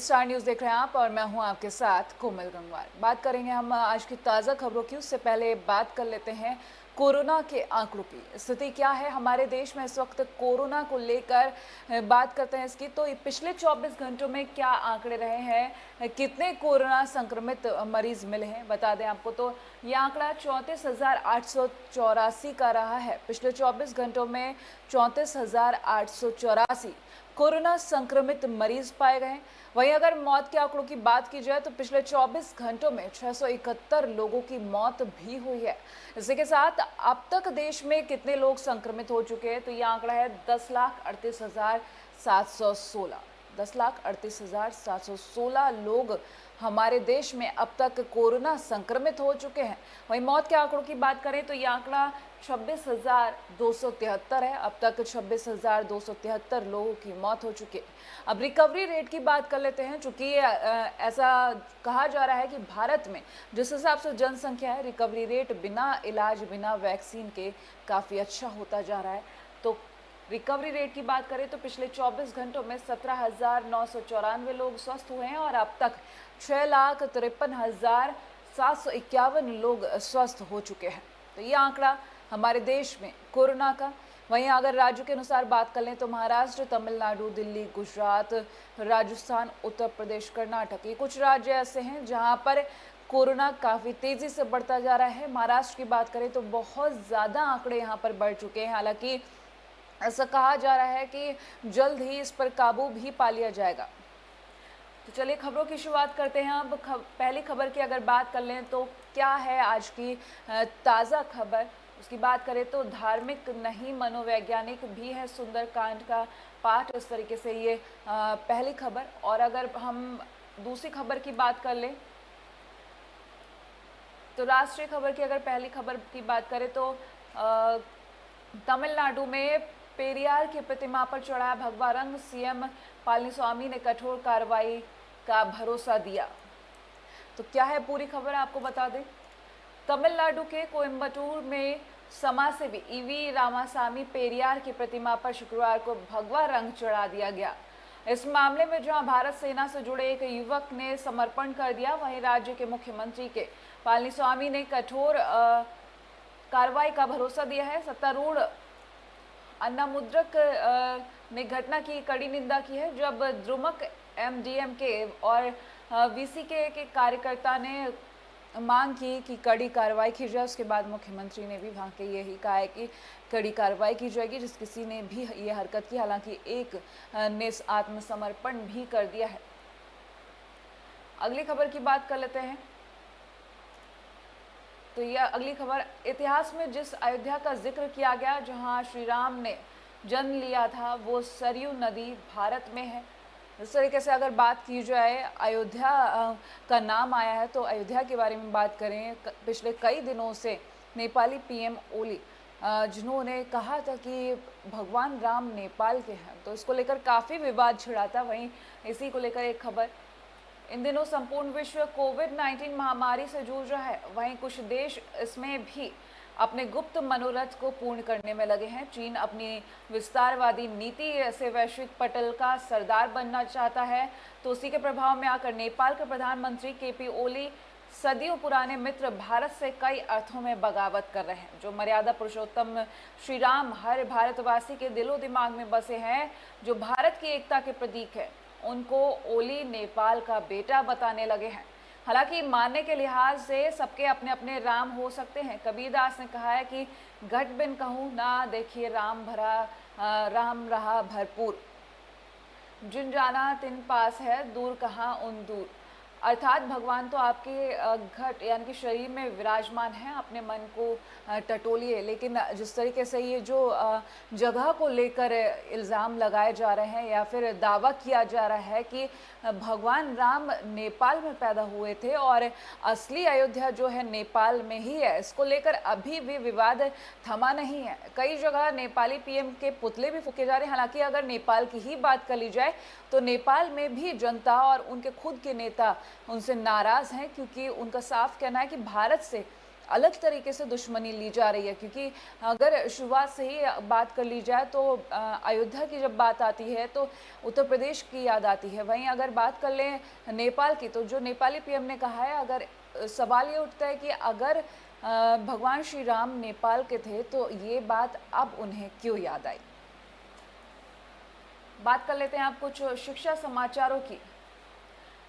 Star news देख रहे हैं आप और मैं हूं आपके साथ कोमल गंगवार। बात करेंगे हम आज की ताज़ा खबरों की। उससे पहले बात कर लेते हैं कोरोना के आंकड़ों की। स्थिति क्या है हमारे देश में इस वक्त कोरोना को लेकर बात करते हैं इसकी। तो पिछले 24 घंटों में क्या आंकड़े रहे हैं, कितने कोरोना संक्रमित मरीज मिले हैं, बता दें आपको। तो ये आंकड़ा 34,884 का रहा है। पिछले 24 घंटों में 34,884 कोरोना संक्रमित मरीज पाए गए। वहीं अगर मौत के आंकड़ों की बात की जाए तो पिछले 24 घंटों में 671 लोगों की मौत भी हुई है। इसी के साथ अब तक देश में कितने लोग संक्रमित हो चुके हैं, तो यह आंकड़ा है 10,38,716। 10,38,716 लोग हमारे देश में अब तक कोरोना संक्रमित हो चुके हैं। वहीं मौत के आंकड़ों की बात करें तो यह आंकड़ा 26,273 है। अब तक 26,273 लोगों की मौत हो चुकी है। अब रिकवरी रेट की बात कर लेते हैं, चूंकि ऐसा कहा जा रहा है कि भारत में जिस हिसाब से जनसंख्या है, रिकवरी रेट बिना इलाज बिना वैक्सीन के काफ़ी अच्छा होता जा रहा है। तो रिकवरी रेट की बात करें तो पिछले 24 घंटों में 17,994 लोग स्वस्थ हुए हैं और अब तक 6,53,751 लोग स्वस्थ हो चुके हैं। तो ये आंकड़ा हमारे देश में कोरोना का। वहीं अगर राज्यों के अनुसार बात कर लें तो महाराष्ट्र, तमिलनाडु, दिल्ली, गुजरात, राजस्थान, उत्तर प्रदेश, कर्नाटक, ये कुछ राज्य ऐसे हैं जहां पर कोरोना काफ़ी तेज़ी से बढ़ता जा रहा है। महाराष्ट्र की बात करें तो बहुत ज़्यादा आंकड़े यहाँ पर बढ़ चुके हैं। हालांकि ऐसा कहा जा रहा है कि जल्द ही इस पर काबू भी पा लिया जाएगा। तो चलिए खबरों की शुरुआत करते हैं। अब पहली खबर की अगर बात कर लें तो क्या है आज की ताज़ा खबर, उसकी बात करें तो धार्मिक नहीं मनोवैज्ञानिक भी है सुंदरकांड का पाठ। इस तरीके से ये पहली खबर। और अगर हम दूसरी खबर की बात कर लें तो राष्ट्रीय खबर की अगर पहली खबर की बात करें तो तमिलनाडु में पेरियार की प्रतिमा पर चढ़ाया भगवा रंग, सीएम पळनिस्वामी ने कठोर कार्रवाई का भरोसा दिया। तो क्या है पूरी खबर आपको बता दें। तमिलनाडु के कोयम्बटूर में समाजसेवी ईवी रामासामी पेरियार की प्रतिमा पर शुक्रवार को भगवा रंग चढ़ा दिया गया। इस मामले में जहां भारत सेना से जुड़े एक युवक ने समर्पण कर दिया, वहीं राज्य के मुख्यमंत्री के पळनिस्वामी ने कठोर कार्रवाई का भरोसा दिया है। सत्तारूढ़ अन्नामुद्रक ने घटना की कड़ी निंदा की है, जब द्रुमक एमडीएमके और वीसीके के कार्यकर्ता ने मांग की कि कड़ी कार्रवाई की जाए। उसके बाद मुख्यमंत्री ने भी वहाँ के यही कहा है कि कड़ी कार्रवाई की जाएगी जिस किसी ने भी ये हरकत की। हालांकि एक ने आत्मसमर्पण भी कर दिया है। अगली खबर की बात कर लेते हैं। तो यह अगली खबर, इतिहास में जिस अयोध्या का जिक्र किया गया जहां श्री राम ने जन्म लिया था, वो सरयू नदी भारत में है। इस तरीके से अगर बात की जाए अयोध्या का नाम आया है, तो अयोध्या के बारे में बात करें, पिछले कई दिनों से नेपाली पीएम ओली जिन्होंने कहा था कि भगवान राम नेपाल के हैं, तो इसको लेकर काफ़ी विवाद छिड़ा था। वहीं इसी को लेकर एक खबर, इन दिनों संपूर्ण विश्व कोविड-19 महामारी से जूझ रहा है। वहीं कुछ देश इसमें भी अपने गुप्त मनोरथ को पूर्ण करने में लगे हैं। चीन अपनी विस्तारवादी नीति से वैश्विक पटल का सरदार बनना चाहता है, तो उसी के प्रभाव में आकर नेपाल के प्रधानमंत्री केपी ओली सदियों पुराने मित्र भारत से कई अर्थों में बगावत कर रहे हैं। जो मर्यादा पुरुषोत्तम श्री राम हर भारतवासी के दिलो दिमाग में बसे हैं, जो भारत की एकता के प्रतीक है, उनको ओली नेपाल का बेटा बताने लगे हैं। हालांकि मानने के लिहाज से सबके अपने अपने राम हो सकते हैं। कबीरदास ने कहा है कि घट बिन कहूँ ना देखिए राम भरा, राम रहा भरपूर, जिन जाना तिन पास है, दूर कहाँ उन दूर। अर्थात भगवान तो आपके घट यानी कि शरीर में विराजमान है, अपने मन को टटोलिए। लेकिन जिस तरीके से ये जो जगह को लेकर इल्ज़ाम लगाए जा रहे हैं या फिर दावा किया जा रहा है कि भगवान राम नेपाल में पैदा हुए थे और असली अयोध्या जो है नेपाल में ही है, इसको लेकर अभी भी विवाद थमा नहीं है। कई जगह नेपाली पीएम के पुतले भी फूके जा रहे हैं। हालांकि अगर नेपाल की ही बात कर ली जाए तो नेपाल में भी जनता और उनके खुद के नेता उनसे नाराज़ हैं, क्योंकि उनका साफ कहना है कि भारत से अलग तरीके से दुश्मनी ली जा रही है, क्योंकि अगर शुरुआत से ही बात कर ली जाए तो अयोध्या की जब बात आती है तो उत्तर प्रदेश की याद आती है। वहीं अगर बात कर लें नेपाल की, तो जो नेपाली पीएम ने कहा है, अगर सवाल ये उठता है कि अगर भगवान श्री राम नेपाल के थे तो ये बात अब उन्हें क्यों याद आई। बात कर लेते हैं आप कुछ शिक्षा समाचारों की।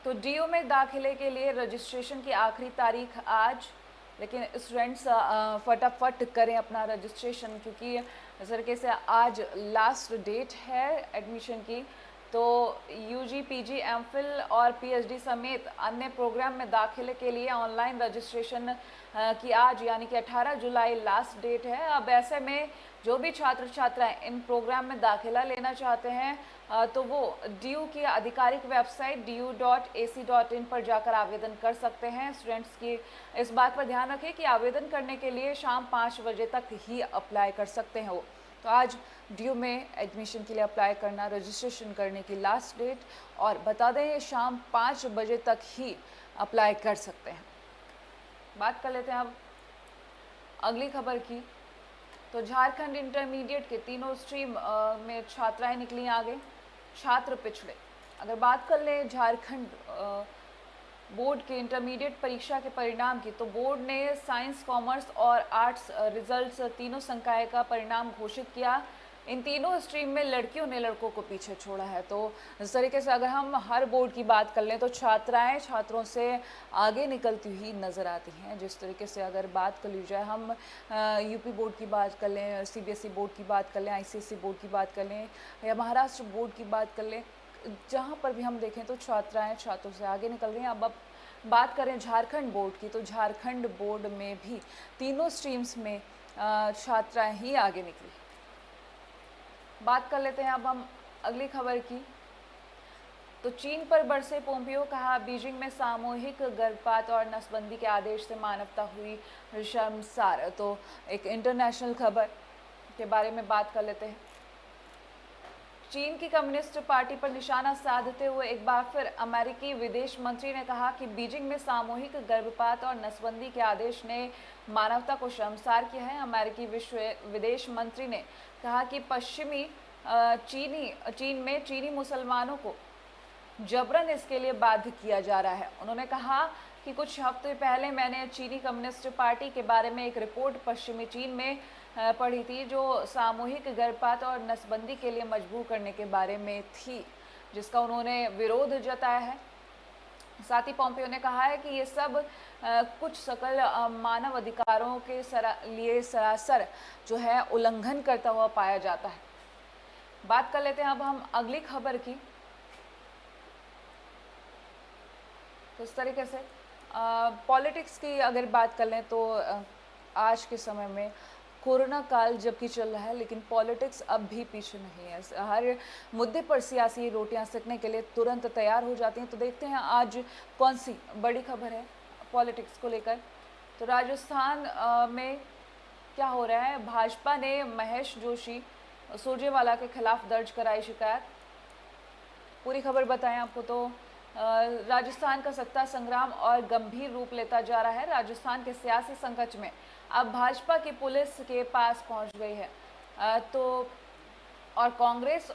तो डीयू में दाखिले के लिए रजिस्ट्रेशन की आखिरी तारीख आज, लेकिन स्टूडेंट्स फटाफट करें अपना रजिस्ट्रेशन, क्योंकि इस तरीके से आज लास्ट डेट है एडमिशन की। तो यूजी, पीजी, एमफिल और पीएचडी समेत अन्य प्रोग्राम में दाखिले के लिए ऑनलाइन रजिस्ट्रेशन की आज यानी कि 18 जुलाई लास्ट डेट है। अब ऐसे में जो भी छात्र छात्राएं इन प्रोग्राम में दाखिला लेना चाहते हैं तो वो डीयू की आधिकारिक वेबसाइट du.ac.in पर जाकर आवेदन कर सकते हैं। स्टूडेंट्स की इस बात पर ध्यान रखें कि आवेदन करने के लिए शाम 5 बजे तक ही अप्लाई कर सकते हैं वो। तो आज डीयू में एडमिशन के लिए अप्लाई करना, रजिस्ट्रेशन करने की लास्ट डेट, और बता दें शाम 5 बजे तक ही अप्लाई कर सकते हैं। बात कर लेते हैं अब अगली खबर की। तो झारखंड इंटरमीडिएट के तीनों स्ट्रीम में छात्राएं निकली आगे, छात्र पिछड़े। अगर बात कर लें झारखंड बोर्ड के इंटरमीडिएट परीक्षा के परिणाम की, तो बोर्ड ने साइंस, कॉमर्स और आर्ट्स रिजल्ट्स तीनों संकाय का परिणाम घोषित किया। इन तीनों स्ट्रीम में लड़कियों ने लड़कों को पीछे छोड़ा है। तो इस तरीके से अगर हम हर बोर्ड की बात कर लें तो छात्राएं छात्रों से आगे निकलती हुई नज़र आती हैं। जिस तरीके से अगर बात कर ली जाए, हम यूपी बोर्ड की बात कर लें, सीबीएसई बोर्ड की बात कर लें, आईसीएसई बोर्ड की बात कर लें या महाराष्ट्र बोर्ड की बात कर लें, जहाँ पर भी हम देखें तो छात्राएं छात्रों से आगे निकल रही हैं। अब बात करें झारखंड बोर्ड की, तो झारखंड बोर्ड में भी तीनों स्ट्रीम्स में छात्राएं ही आगे निकली। बात कर लेते हैं अब हम अगली खबर की। तो चीन पर बरसे पोम्पियो, कहा बीजिंग में सामूहिक गर्भपात और नसबंदी के आदेश से मानवता हुई शर्मसार। तो एक इंटरनेशनल खबर के बारे में बात कर लेते हैं। चीन की कम्युनिस्ट पार्टी पर निशाना साधते हुए एक बार फिर अमेरिकी विदेश मंत्री ने कहा कि बीजिंग में सामूहिक गर्भपात और नसबंदी के आदेश ने मानवता को शर्मसार किया है। अमेरिकी विदेश मंत्री ने कहा कि पश्चिमी चीन में चीनी मुसलमानों को जबरन इसके लिए बाध्य किया जा रहा है। उन्होंने कहा कि कुछ हफ्ते पहले मैंने चीनी कम्युनिस्ट पार्टी के बारे में एक रिपोर्ट पश्चिमी चीन में पढ़ी थी, जो सामूहिक गर्भपात और नसबंदी के लिए मजबूर करने के बारे में थी, जिसका उन्होंने विरोध जताया है। साथ ही पोम्पियो ने कहा है कि ये सब कुछ सकल मानव अधिकारों के लिए सरासर जो है उल्लंघन करता हुआ पाया जाता है। बात कर लेते हैं अब हम अगली खबर की। तो इस तरीके से पॉलिटिक्स की अगर बात कर लें तो आज के समय में कोरोना काल जबकि चल रहा है, लेकिन पॉलिटिक्स अब भी पीछे नहीं है। हर मुद्दे पर सियासी रोटियां सेकने के लिए तुरंत तैयार हो जाती हैं। तो देखते हैं आज कौन सी बड़ी खबर है पॉलिटिक्स को लेकर। तो राजस्थान में क्या हो रहा है, भाजपा ने महेश जोशी सुरजेवाला के खिलाफ दर्ज कराई शिकायत। पूरी खबर बताएं आपको तो राजस्थान का सत्ता संग्राम और गंभीर रूप लेता जा रहा है। राजस्थान के सियासी संकट में अब भाजपा की पुलिस के पास पहुंच गई है। तो और कांग्रेस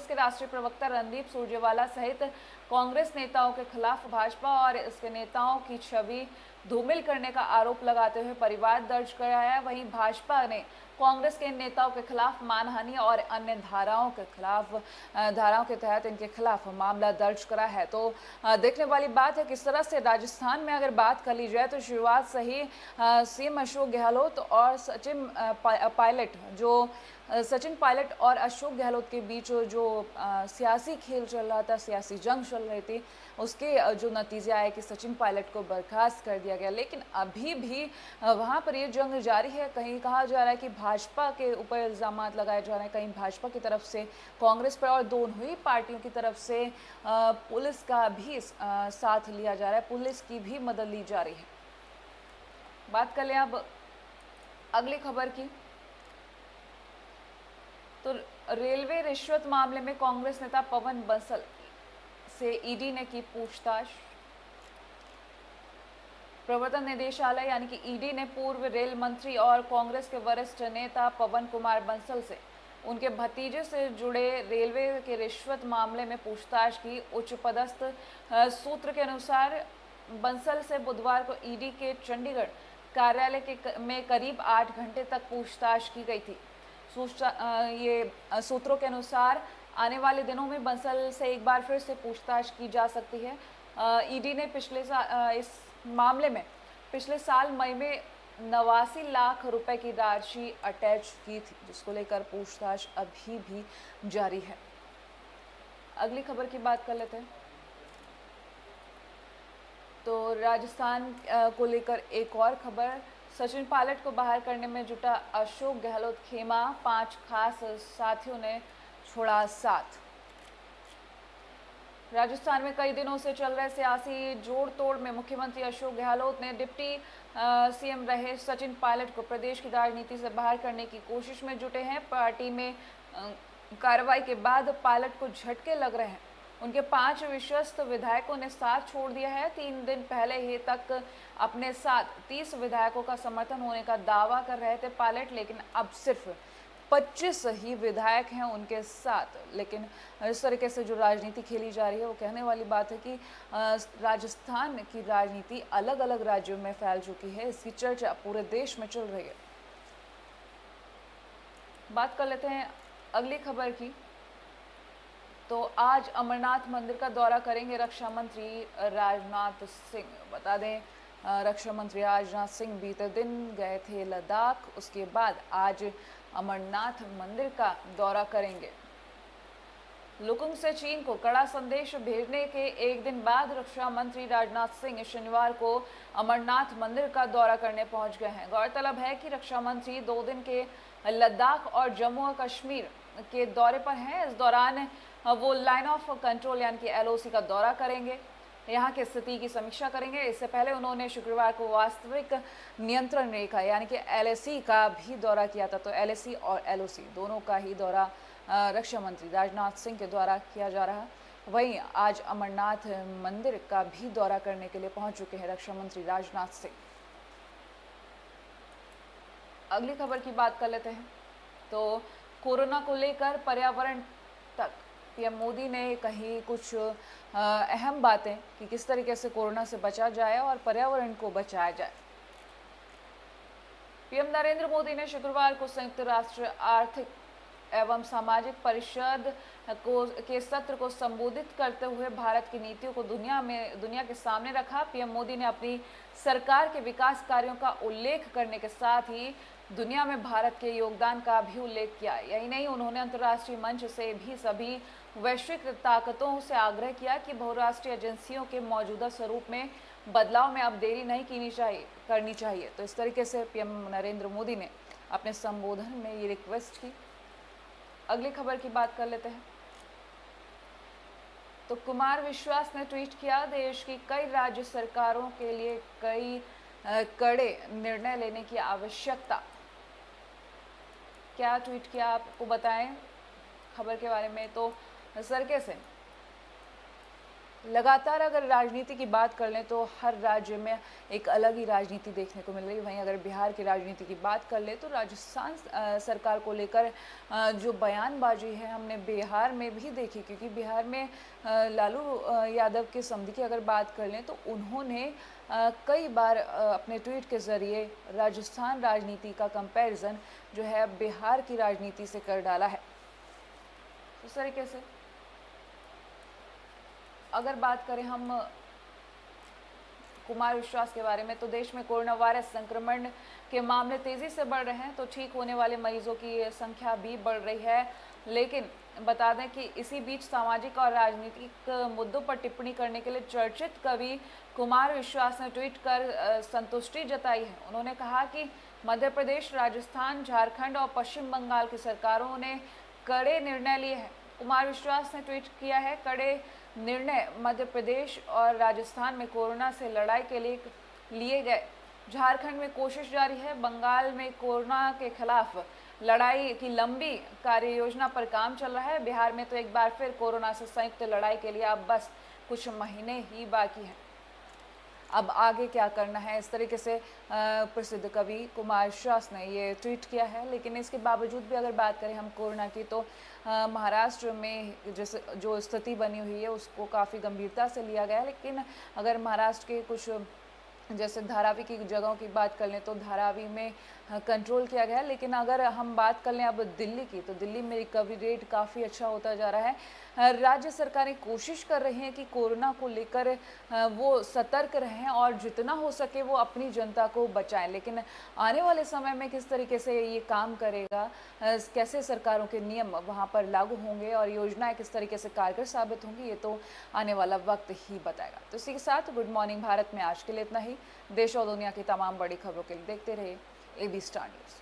के राष्ट्रीय प्रवक्ता रणदीप सुरजेवाला सहित कांग्रेस नेताओं के खिलाफ भाजपा और इसके नेताओं की छवि धूमिल करने का आरोप लगाते हुए परिवाद दर्ज कराया है। वहीं भाजपा ने कांग्रेस के नेताओं के खिलाफ मानहानि और अन्य धाराओं के तहत इनके खिलाफ मामला दर्ज करा है। तो देखने वाली बात है किस तरह से राजस्थान में अगर बात कर ली जाए तो शुरुआत से ही सीएम अशोक गहलोत और सचिन पायलट और अशोक गहलोत के बीच जो सियासी खेल चल रहा था, सियासी जंग चल रही थी, उसके जो नतीजे आए कि सचिन पायलट को बर्खास्त कर दिया गया। लेकिन अभी भी वहाँ पर ये जंग जारी है। कहीं कहा जा रहा है कि भाजपा के ऊपर इल्ज़ाम लगाए जा रहे हैं, कहीं भाजपा की तरफ से कांग्रेस पर, और दोनों ही पार्टियों की तरफ से पुलिस का भी साथ लिया जा रहा है, पुलिस की भी मदद ली जा रही है। बात कर लें अब अगली खबर की। तो रेलवे रिश्वत मामले में कांग्रेस नेता पवन बंसल से ईडी ने की पूछताछ। प्रवर्तन निदेशालय यानी कि ईडी ने पूर्व रेल मंत्री और कांग्रेस के वरिष्ठ नेता पवन कुमार बंसल से उनके भतीजे से जुड़े रेलवे के रिश्वत मामले में पूछताछ की। उच्च पदस्थ सूत्र के अनुसार बंसल से बुधवार को ईडी के चंडीगढ़ कार्यालय में करीब 8 घंटे तक पूछताछ की गई थी। ये सूत्रों के अनुसार आने वाले दिनों में बंसल से एक बार फिर से पूछताछ की जा सकती है। ईडी ने इस मामले में पिछले साल मई में 89 लाख रुपए की राशि अटैच की थी, जिसको लेकर पूछताछ अभी भी जारी है। अगली खबर की बात कर लेते हैं। तो राजस्थान को लेकर एक और खबर, सचिन पायलट को बाहर करने में जुटा अशोक गहलोत खेमा, 5 खास साथियों ने छोड़ा साथ। राजस्थान में कई दिनों से चल रहे सियासी जोड़ तोड़ में मुख्यमंत्री अशोक गहलोत ने डिप्टी सीएम रहे सचिन पायलट को प्रदेश की राजनीति से बाहर करने की कोशिश में जुटे हैं। पार्टी में कार्रवाई के बाद पायलट को झटके लग रहे हैं। उनके 5 विश्वस्त विधायकों ने साथ छोड़ दिया है। 3 दिन पहले ही तक अपने साथ 30 विधायकों का समर्थन होने का दावा कर रहे थे पायलट, लेकिन अब सिर्फ 25 ही विधायक हैं उनके साथ। लेकिन इस तरीके से जो राजनीति खेली जा रही है वो कहने वाली बात है कि राजस्थान की राजनीति अलग अलग राज्यों में फैल चुकी है। इसकी चर्चा पूरे देश में चल रही है। बात कर लेते हैं अगली खबर की। तो आज अमरनाथ मंदिर का दौरा करेंगे रक्षा मंत्री राजनाथ सिंह। बता दें, रक्षा मंत्री राजनाथ सिंह बीते दिन गए थे लद्दाख, उसके बाद आज अमरनाथ मंदिर का दौरा करेंगे। लुकुंग से चीन को कड़ा संदेश भेजने के एक दिन बाद रक्षा मंत्री राजनाथ सिंह शनिवार को अमरनाथ मंदिर का दौरा करने पहुंच गए हैं। गौरतलब है कि रक्षा मंत्री 2 दिन के लद्दाख और जम्मू और कश्मीर के दौरे पर हैं। इस दौरान वो लाइन ऑफ कंट्रोल यानी कि LOC का दौरा करेंगे, यहाँ की स्थिति की समीक्षा करेंगे। इससे पहले उन्होंने शुक्रवार को वास्तविक नियंत्रण रेखा यानी कि LAC का भी दौरा किया था। तो LAC और LOC दोनों का ही दौरा रक्षा मंत्री राजनाथ सिंह के द्वारा किया जा रहा है। वहीं आज अमरनाथ मंदिर का भी दौरा करने के लिए पहुंच चुके हैं रक्षा मंत्री राजनाथ सिंह। अगली खबर की बात कर लेते हैं। तो कोरोना को लेकर पर्यावरण तक पीएम मोदी ने कही कुछ अहम बातें कि किस तरीके से कोरोना से बचा जाए और पर्यावरण को बचाया जाए। पीएम नरेंद्र मोदी ने शुक्रवार को संयुक्त राष्ट्र आर्थिक एवं सामाजिक परिषद के सत्र को संबोधित करते हुए भारत की नीतियों को दुनिया के सामने रखा। पीएम मोदी ने अपनी सरकार के विकास कार्यों का उल्लेख करने के साथ ही दुनिया में भारत के योगदान का भी उल्लेख किया। यही नहीं, उन्होंने अंतर्राष्ट्रीय मंच से भी सभी वैश्विक ताकतों से आग्रह किया कि बहुराष्ट्रीय एजेंसियों के मौजूदा स्वरूप में बदलाव में अब देरी नहीं करनी चाहिए। तो इस तरीके से पीएम नरेंद्र मोदी ने अपने संबोधन में ये रिक्वेस्ट की। अगली खबर की बात कर लेते हैं। तो कुमार विश्वास ने ट्वीट किया, देश की कई राज्य सरकारों के लिए कई कड़े निर्णय लेने की आवश्यकता। क्या ट्वीट किया आपको बताएं खबर के बारे में। तो सरके से लगातार अगर राजनीति की बात कर लें तो हर राज्य में एक अलग ही राजनीति देखने को मिल रही है। वहीं अगर बिहार की राजनीति की बात कर ले तो राजस्थान सरकार को लेकर जो बयानबाजी है हमने बिहार में भी देखी, क्योंकि बिहार में लालू यादव के समधी की अगर बात कर लें तो उन्होंने कई बार अपने ट्वीट के ज़रिए राजस्थान राजनीति का कंपैरिजन जो है बिहार की राजनीति से कर डाला है। इस तरीके से अगर बात करें हम कुमार विश्वास के बारे में, तो देश में कोरोना वायरस संक्रमण के मामले तेज़ी से बढ़ रहे हैं, तो ठीक होने वाले मरीजों की संख्या भी बढ़ रही है। लेकिन बता दें कि इसी बीच सामाजिक और राजनीतिक मुद्दों पर टिप्पणी करने के लिए चर्चित कवि कुमार विश्वास ने ट्वीट कर संतुष्टि जताई है। उन्होंने कहा कि मध्य प्रदेश, राजस्थान, झारखंड और पश्चिम बंगाल की सरकारों ने कड़े निर्णय लिए हैं। कुमार विश्वास ने ट्वीट किया है, कड़े निर्णय मध्य प्रदेश और राजस्थान में कोरोना से लड़ाई के लिए गए। झारखंड में कोशिश जारी है, बंगाल में कोरोना के खिलाफ लड़ाई की लंबी कार्य योजना पर काम चल रहा है। बिहार में तो एक बार फिर कोरोना से संयुक्त लड़ाई के लिए अब बस कुछ महीने ही बाकी हैं। अब आगे क्या करना है, इस तरीके से प्रसिद्ध कवि कुमार श्यास ने ये ट्वीट किया है। लेकिन इसके बावजूद भी अगर बात करें हम कोरोना की, तो महाराष्ट्र में जैसे जो स्थिति बनी हुई है उसको काफ़ी गंभीरता से लिया गया है। लेकिन अगर महाराष्ट्र के कुछ जैसे धारावी की जगहों की बात कर लें तो धारावी में कंट्रोल किया गया है। लेकिन अगर हम बात कर लें अब दिल्ली की, तो दिल्ली में रिकवरी रेट काफ़ी अच्छा होता जा रहा है। राज्य सरकारें कोशिश कर रही हैं कि कोरोना को लेकर वो सतर्क रहें और जितना हो सके वो अपनी जनता को बचाएं। लेकिन आने वाले समय में किस तरीके से ये काम करेगा, कैसे सरकारों के नियम वहाँ पर लागू होंगे और योजनाएं किस तरीके से कारगर साबित होंगी, ये तो आने वाला वक्त ही बताएगा। तो इसी के साथ गुड मॉर्निंग भारत में आज के लिए इतना ही। देश और दुनिया की तमाम बड़ी खबरों के लिए देखते रहिए AB स्टार न्यूज़।